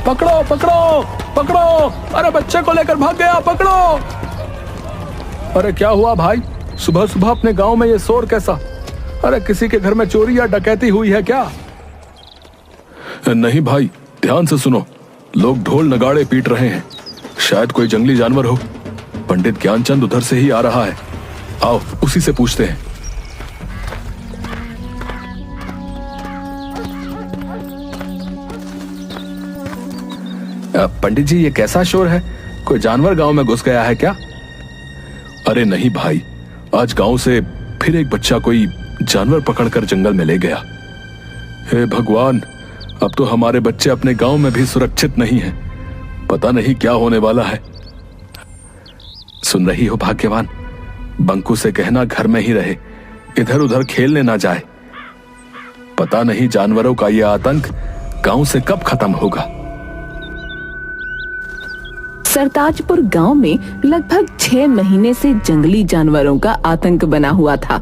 पकड़ो पकड़ो पकड़ो, अरे बच्चे को लेकर भाग गया, पकड़ो। अरे क्या हुआ भाई, सुबह सुबह अपने गांव में ये शोर कैसा? अरे किसी के घर में चोरी या डकैती हुई है क्या? नहीं भाई, ध्यान से सुनो, लोग ढोल नगाड़े पीट रहे हैं, शायद कोई जंगली जानवर हो। पंडित ज्ञानचंद उधर से ही आ रहा है, आओ उसी से पूछते हैं। पंडित जी, ये कैसा शोर है? कोई जानवर गांव में घुस गया है क्या? अरे नहीं भाई, आज गांव से फिर एक बच्चा कोई जानवर पकड़कर जंगल में ले गया। हे भगवान, अब तो हमारे बच्चे अपने गांव में भी सुरक्षित नहीं हैं। पता नहीं क्या होने वाला है। सुन रही हो भाग्यवान, बंकू से कहना घर में ही रहे, इधर उधर खेलने ना जाए। पता नहीं जानवरों का यह आतंक गांव से कब खत्म होगा। सरताजपुर गांव में लगभग 6 महीने से जंगली जानवरों का आतंक बना हुआ था।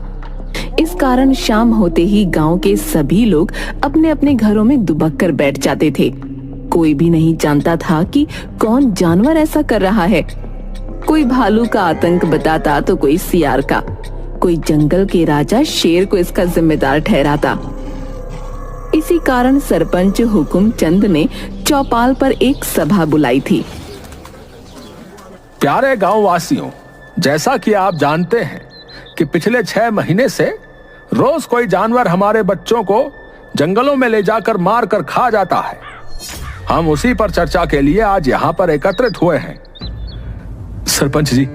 इस कारण शाम होते ही गांव के सभी लोग अपने अपने घरों में दुबक कर बैठ जाते थे। कोई भी नहीं जानता था कि कौन जानवर ऐसा कर रहा है। कोई भालू का आतंक बताता तो कोई सियार का, कोई जंगल के राजा शेर को इसका जिम्मेदार ठहराता। इसी कारण सरपंच हुकुमचंद ने चौपाल पर एक सभा बुलाई थी। प्यारे गांव वासियों, जैसा कि आप जानते हैं कि पिछले 6 महीने से रोज कोई जानवर हमारे बच्चों को जंगलों में ले जाकर मार कर खा जाता है। हम उसी पर चर्चा के लिए आज यहाँ पर एकत्रित हुए हैं। सरपंच जी,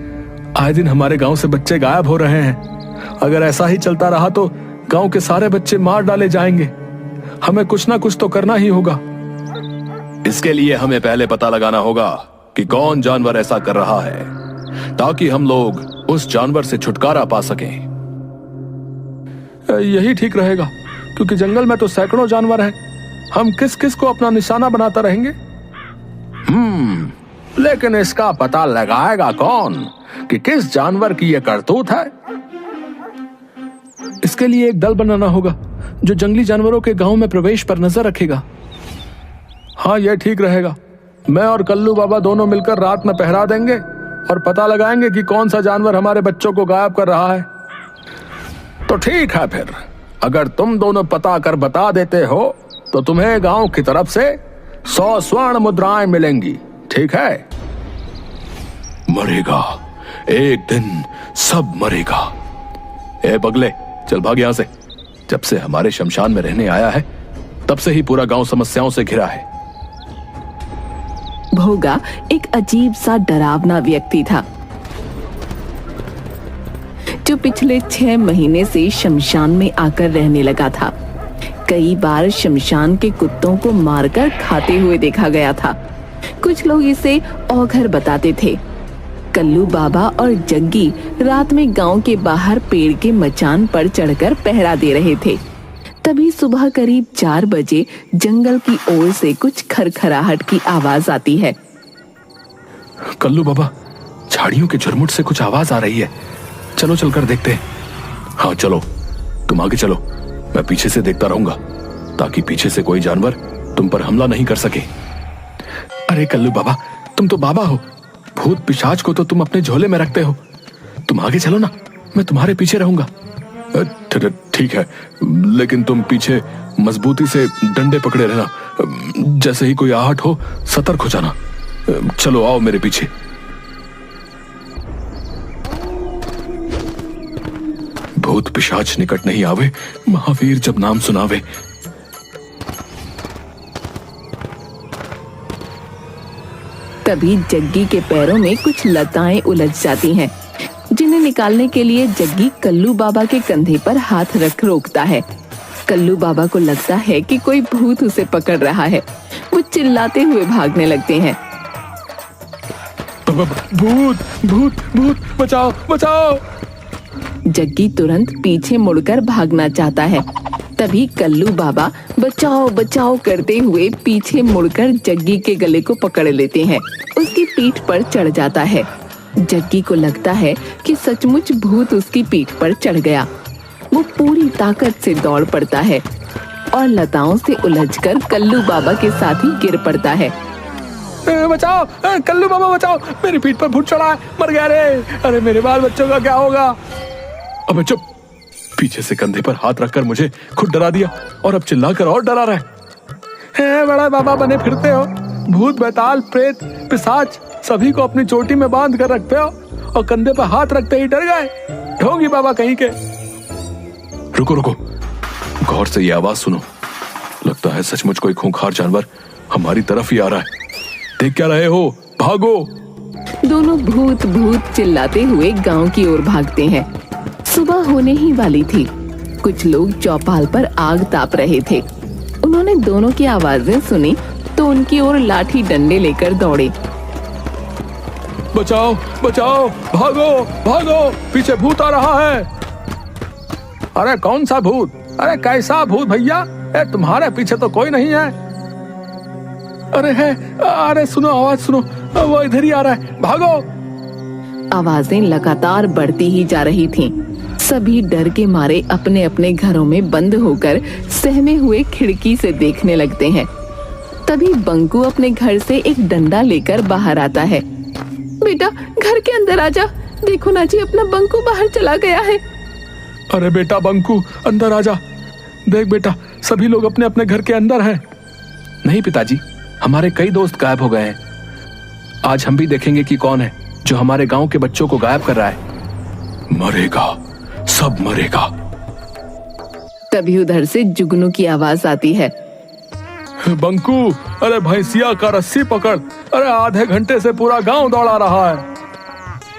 आए दिन हमारे गांव से बच्चे गायब हो रहे हैं। अगर ऐसा ही चलता रहा तो गांव के सारे बच्चे मार डाले जाएंगे। हमें कुछ ना कुछ तो करना ही होगा। इसके लिए हमें पहले पता लगाना होगा कि कौन जानवर ऐसा कर रहा है, ताकि हम लोग उस जानवर से छुटकारा पा सकें। यही ठीक रहेगा, क्योंकि जंगल में तो सैकड़ों जानवर हैं। हम किस किस को अपना निशाना बनाता रहेंगे? लेकिन इसका पता लगाएगा कौन कि किस जानवर की यह करतूत है? इसके लिए एक दल बनाना होगा जो जंगली जानवरों के गांव में प्रवेश पर नजर रखेगा। हाँ, यह ठीक रहेगा। मैं और कल्लू बाबा दोनों मिलकर रात में पहरा देंगे और पता लगाएंगे कि कौन सा जानवर हमारे बच्चों को गायब कर रहा है। तो ठीक है, फिर अगर तुम दोनों पता कर बता देते हो तो तुम्हें गांव की तरफ से 100 स्वर्ण मुद्राएं मिलेंगी, ठीक है? मरेगा, एक दिन सब मरेगा। ए बगले, चल भाग यहां से। जब से हमारे शमशान में रहने आया है, तब से ही पूरा गांव समस्याओं से घिरा है। भोगा एक अजीब सा डरावना व्यक्ति था, जो पिछले 6 महीने से शमशान में आकर रहने लगा था। कई बार शमशान के कुत्तों को मारकर खाते हुए देखा गया था। कुछ लोग इसे औघर बताते थे। कल्लू बाबा और जग्गी रात में गांव के बाहर पेड़ के मचान पर चढ़कर पहरा दे रहे थे। तभी सुबह करीब 4 बजे जंगल की ओर से कुछ खरखराहट की आवाज आती है। कल्लू बाबा, झाड़ियों के झुरमुट से कुछ आवाज आ रही है, चलो चलकर देखते हैं। हाँ चलो, तुम आगे चलो, मैं पीछे से देखता रहूंगा, ताकि पीछे से कोई जानवर तुम पर हमला नहीं कर सके। अरे कल्लू बाबा, तुम तो बाबा हो, भूत पिशाच को तो तुम अपने झोले में रखते हो। तुम आगे चलो ना, मैं तुम्हारे पीछे रहूंगा। ठीक है, लेकिन तुम पीछे मजबूती से डंडे पकड़े रहना। जैसे ही कोई आहट हो, सतर्क हो जाना। चलो आओ मेरे पीछे। भूत पिशाच निकट नहीं आवे, महावीर जब नाम सुनावे। तभी जग्गी के पैरों में कुछ लताएं उलझ जाती हैं, जिन्हें निकालने के लिए जग्गी कल्लू बाबा के कंधे पर हाथ रख रोकता है। कल्लू बाबा को लगता है कि कोई भूत उसे पकड़ रहा है। वो चिल्लाते हुए भागने लगते हैं। भूत भूत भूत, बचाओ बचाओ। जग्गी तुरंत पीछे मुड़कर भागना चाहता है। तभी कल्लू बाबा बचाओ बचाओ करते हुए पीछे मुड़कर जग्गी के गले को पकड़ लेते हैं। उसकी पीठ पर चढ़ जाता है। जग्गी को लगता है कि सचमुच भूत उसकी पीठ पर चढ़ गया। वो पूरी ताकत से दौड़ पड़ता है और लताओं से उलझकर कल्लू बाबा के साथ ही गिर पड़ता है। बचाओ, कल्लू बाबा बचाओ, मेरी पीठ पर भूत चढ़ा है, मर गया रे। अरे मेरे बाल बच्चों का क्या होगा? अबे चुप, पीछे से कंधे पर हाथ रखकर मुझे खुद डरा दिया और अब चिल्लाकर और डरा रहा है। बड़ा बाबा बने फिरते हो, भूत बैताल प्रेत पिशाच सभी को अपनी चोटी में बांध कर रखते हो और कंधे पर हाथ रखते ही डर गए, ढोंगी बाबा कहीं के। रुको रुको, गौर से ये आवाज सुनो, लगता है सचमुच कोई खूंखार जानवर हमारी तरफ ही आ रहा है। देख क्या रहे हो, भागो। दोनों भूत भूत चिल्लाते हुए गांव की ओर भागते हैं। सुबह होने ही वाली थी। कुछ लोग चौपाल पर आग ताप रहे थे। उन्होंने दोनों की आवाजें सुनी तो उनकी ओर लाठी डंडे लेकर दौड़े। बचाओ बचाओ, भागो भागो, पीछे भूत आ रहा है। अरे कौन सा भूत? अरे कैसा भूत भैया? तुम्हारे पीछे तो कोई नहीं है। अरे है, अरे सुनो आवाज सुनो, वो इधर ही आ रहा है, भागो। आवाजें लगातार बढ़ती ही जा रही थीं। सभी डर के मारे अपने अपने घरों में बंद होकर सहमे हुए खिड़की से देखने लगते हैं। तभी बंकू अपने घर से एक डंडा लेकर बाहर आता है। बेटा घर के अंदर आजा, देखो ना जी अपना बंकू बाहर चला गया है। अरे बेटा बंकू अंदर आजा, देख बेटा सभी लोग अपने अपने घर के अंदर हैं। नहीं पिताजी, हमारे कई दोस्त गायब हो गए हैं। आज हम भी देखेंगे कि कौन है जो हमारे गांव के बच्चों को गायब कर रहा है। मरेगा, सब मरेगा। तभी उधर से जुगनू की आवाज आती है। बंकू, अरे भैंसिया का रस्सी पकड़, अरे आधे घंटे से पूरा गांव दौड़ा रहा है।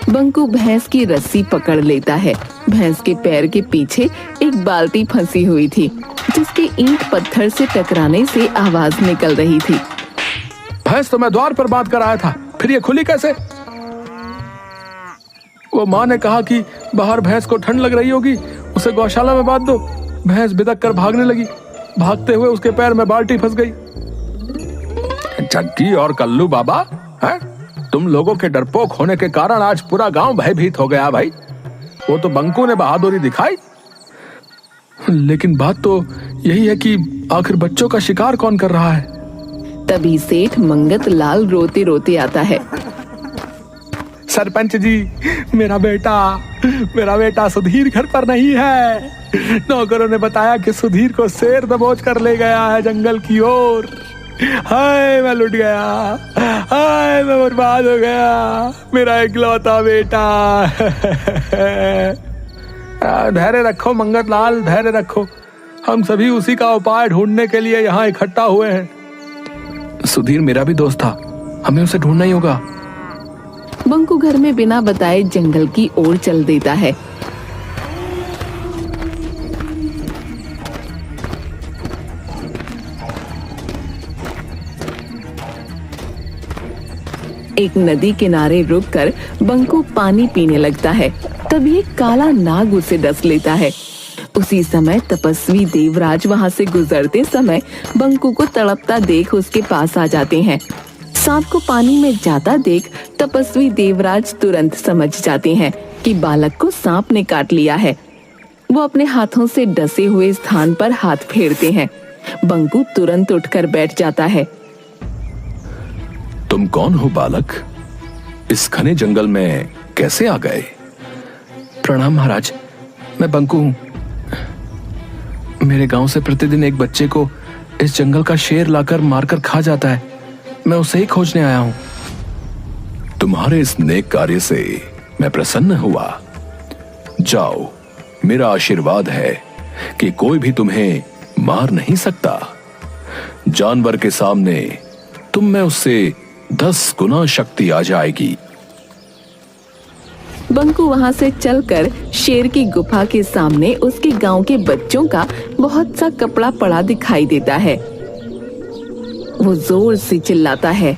बंकू भैंस की रस्सी पकड़ लेता है। भैंस के पैर के पीछे एक बाल्टी फंसी हुई थी, जिसके ईंट पत्थर से टकराने से आवाज निकल रही थी। भैंस तो मैं द्वार पर बांध कर आया था, फिर ये खुली कैसे? वो माँ ने कहा कि बाहर भैंस को ठंड लग रही होगी, उसे गौशाला में बांध दो। भैंस बिदक कर भागने लगी, भागते हुए उसके पैर में बाल्टी फंस गई। जग्गी और कल्लू बाबा, है? तुम लोगों के डरपोक होने के कारण आज पूरा गांव भयभीत हो गया भाई। वो तो बंकू ने बहादुरी दिखाई, लेकिन बात तो यही है कि आखिर बच्चों का शिकार कौन कर रहा है? तभी सेठ मंगत लाल रोते रोते आता है। सरपंच जी, मेरा बेटा सुधीर घर पर नहीं है। नौकरों ने बताया कि सुधीर को शेर दबोच कर ले गया है जंगल की ओर। हाय मैं लुट गया, हाय मैं बर्बाद हो गया, मेरा इकलौता बेटा। धैर्य रखो मंगत लाल, धैर्य रखो, हम सभी उसी का उपाय ढूंढने के लिए यहाँ इकट्ठा हुए हैं। सुधीर मेरा भी दोस्त था, हमें उसे ढूंढना ही होगा। बंकू घर में बिना बताए जंगल की ओर चल देता है। एक नदी किनारे रुककर बंकू पानी पीने लगता है। तभी एक काला नाग उसे डस लेता है। उसी समय तपस्वी देवराज वहां से गुजरते समय बंकू को तड़पता देख उसके पास आ जाते हैं। सांप को पानी में जाता देख तपस्वी देवराज तुरंत समझ जाते हैं कि बालक को सांप ने काट लिया है। वो अपने हाथों से डसे हुए स्थान पर हाथ फेरते हैं। बंकू तुरंत उठकर बैठ जाता है। तुम कौन हो बालक? इस घने जंगल में कैसे आ गए? प्रणाम महाराज, मैं बंकू हूँ। मेरे गांव से प्रतिदिन एक बच्चे को इस जंगल का शेर लाकर मारकर खा जाता है। मैं उसे ही खोजने आया हूँ। तुम्हारे इस नेक कार्य से मैं प्रसन्न हुआ। जाओ, मेरा आशीर्वाद है कि कोई भी तुम्हें मार नहीं सकता। जानवर के सामने तुम में उससे 10 गुना शक्ति आ जाएगी। बंकू वहां से चलकर शेर की गुफा के सामने उसके गांव के बच्चों का बहुत सा कपड़ा पड़ा दिखाई देता है। वो जोर से चिल्लाता है,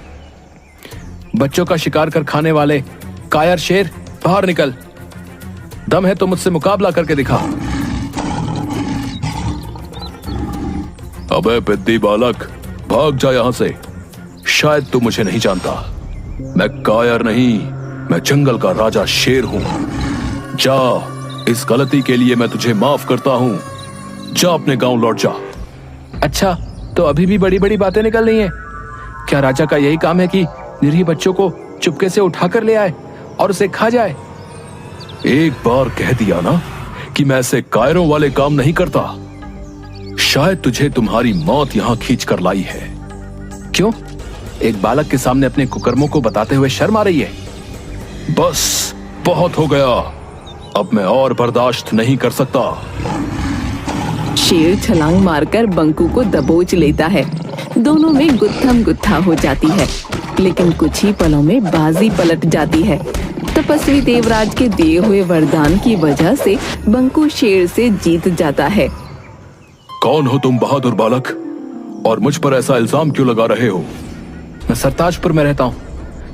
बच्चों का शिकार कर खाने वाले कायर शेर, बाहर निकल। दम है तो मुझसे मुकाबला करके दिखा। अबे पिद्दी बालक, भाग जा यहां से। शायद तू मुझे नहीं जानता। मैं कायर नहीं, मैं जंगल का राजा शेर हूं। जा, इस गलती के लिए मैं तुझे माफ करता हूं। जा अपने गांव लौट जा। अच्छा, तो अभी भी बड़ी बड़ी बातें निकल रही हैं। क्या राजा का यही काम है कि निरीह बच्चों को चुपके से उठाकर ले आए और उसे खा जाए? एक बार कह दिया ना कि मैं ऐसे कायरों वाले काम नहीं करता। शायद तुझे तुम्हारी मौत यहां खींच कर लाई है। क्यों? एक बालक के सामने अपने कुकर्मों को बताते हुए शर्म आ रही है? बस बहुत हो गया, अब मैं और बर्दाश्त नहीं कर सकता। शेर छलांग मारकर बंकू को दबोच लेता है। दोनों में गुत्थम गुत्था हो जाती है, लेकिन कुछ ही पलों में बाजी पलट जाती है। तपस्वी देवराज के दिए हुए वरदान की वजह से बंकू शेर से जीत जाता है। कौन हो तुम बहादुर बालक, और मुझ पर ऐसा इल्जाम क्यों लगा रहे हो? मैं सरताजपुर में रहता हूँ,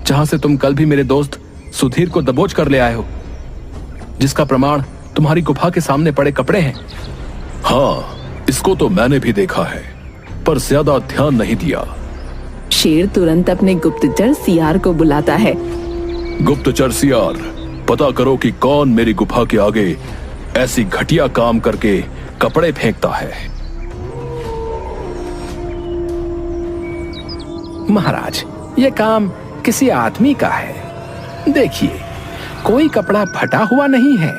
जहाँ से तुम कल भी मेरे दोस्त सुधीर को दबोच कर ले आए हो, जिसका प्रमाण तुम्हारी गुफा के सामने पड़े कपड़े हैं। हाँ, इसको तो मैंने भी देखा है, पर ज्यादा ध्यान नहीं दिया। शेर तुरंत अपने गुप्तचर सियार को बुलाता है। गुप्तचर सियार, पता करो कि कौन मेरी गुफा के आगे ऐसी घटिया काम करके कपड़े फेंकता है। महाराज, ये काम किसी आदमी का है। देखिए, कोई कपड़ा फटा हुआ नहीं है,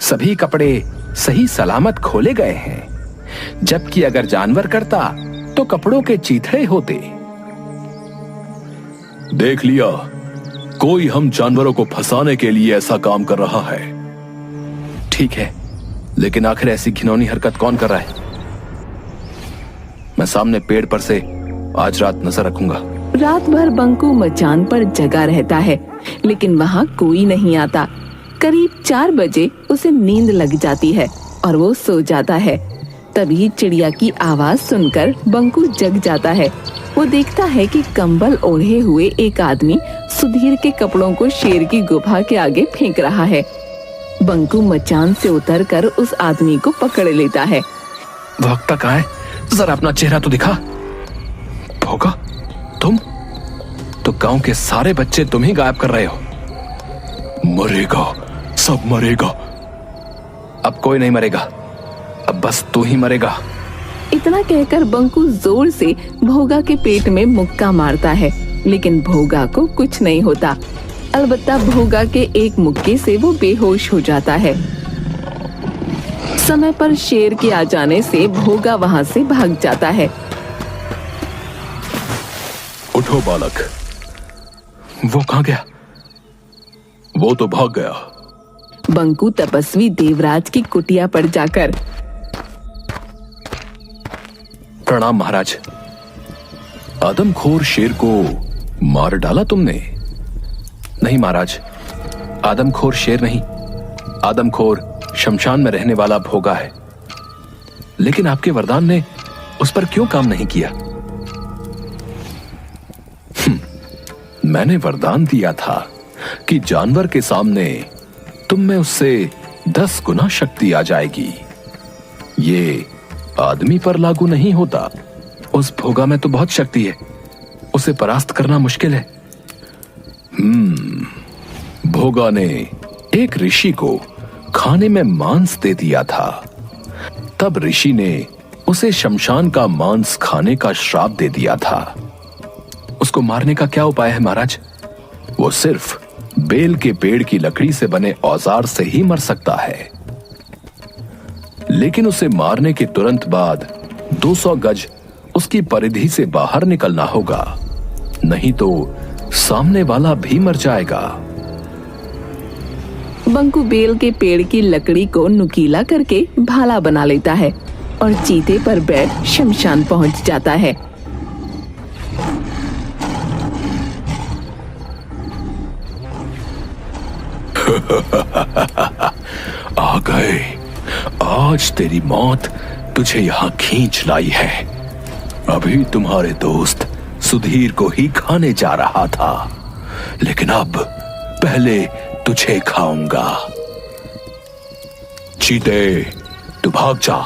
सभी कपड़े सही सलामत खोले गए हैं। जबकि अगर जानवर करता तो कपड़ों के चीथड़े होते। देख लिया, कोई हम जानवरों को फंसाने के लिए ऐसा काम कर रहा है। ठीक है, लेकिन आखिर ऐसी घिनौनी हरकत कौन कर रहा है? मैं सामने पेड़ पर से आज रात नजर रखूंगा। रात भर बंकू मचान पर जगा रहता है, लेकिन वहाँ कोई नहीं आता। करीब 4 बजे उसे नींद लग जाती है और वो सो जाता है। तभी चिड़िया की आवाज सुनकर बंकू जग जाता है। वो देखता है कि कंबल ओढ़े हुए एक आदमी सुधीर के कपड़ों को शेर की गुफा के आगे फेंक रहा है। बंकू मचान से उतरकर उस आदमी को पकड़ लेता है। भौंकता कहाँ है? जरा अपना चेहरा तो दिखा। भोगा, तुम तो गांव के सारे बच्चे तुम ही गायब कर रहे हो। मरेगा, सब मरेगा। अब कोई नहीं मरेगा, अब बस तू ही मरेगा। इतना कहकर बंकू जोर से भोगा के पेट में मुक्का मारता है, लेकिन भोगा को कुछ नहीं होता। अलबत्ता भोगा के एक मुक्के से वो बेहोश हो जाता है। समय पर शेर के आ जाने से भोगा वहां से भाग जाता है। उठो बालक। वो कहाँ गया? वो तो भाग गया। बंकू तपस्वी देवराज की कुटिया पर जाकर, प्रणाम महाराज। आदमखोर शेर को मार डाला तुमने? नहीं महाराज, आदमखोर शेर नहीं, आदमखोर शमशान में रहने वाला भोगा है। लेकिन आपके वरदान ने उस पर क्यों काम नहीं किया? मैंने वरदान दिया था कि जानवर के सामने तुम में उससे 10 गुना शक्ति आ जाएगी। ये आदमी पर लागू नहीं होता। उस भोगा में तो बहुत शक्ति है, उसे परास्त करना मुश्किल है। भोगा ने एक ऋषि को खाने में मांस दे दिया था। तब ऋषि ने उसे शमशान का मांस खाने का श्राप दे दिया था। उसको मारने का क्या उपाय है महाराज? वो सिर्फ बेल के पेड़ की लकड़ी से बने औजार से ही मर सकता है। लेकिन उसे मारने के तुरंत बाद 200 गज उसकी परिधि से बाहर निकलना होगा, नहीं तो सामने वाला भी मर जाएगा। बंकू बेल के पेड़ की लकड़ी को नुकीला करके भाला बना लेता है और चीते पर बैठ शमशान पहुंच जाता है। आ गए, आज तेरी मौत तुझे यहां खींच लाई है। अभी तुम्हारे दोस्त सुधीर को ही खाने जा रहा था, लेकिन अब पहले तुझे खाऊंगा। चीते, तू भाग जा,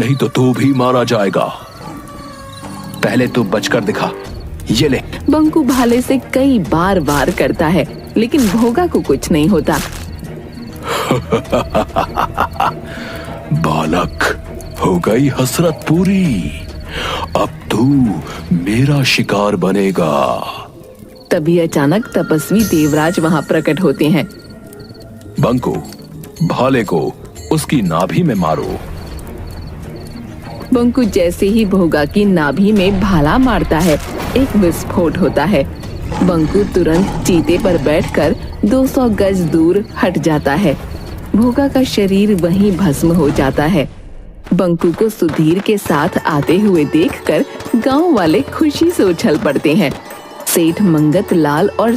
नहीं तो तू भी मारा जाएगा। पहले तू बचकर दिखा, ये ले। बंकू भाले से कई बार वार करता है, लेकिन भोगा को कुछ नहीं होता। बालक, हो गई हसरत पूरी। अब तू तू मेरा शिकार बनेगा। तभी अचानक तपस्वी देवराज वहां प्रकट होते हैं। बंकू, भाले को उसकी नाभि में मारो। बंकू जैसे ही भोगा की नाभि में भाला मारता है, एक विस्फोट होता है। बंकू तुरंत चीते पर बैठकर 200 गज दूर हट जाता है। भोगा का शरीर वहीं भस्म हो जाता है। बंकू को सुधीर के साथ आते हुए देखकर गांव वाले खुशी से उछल पड़ते हैं। सेठ मंगत लाल और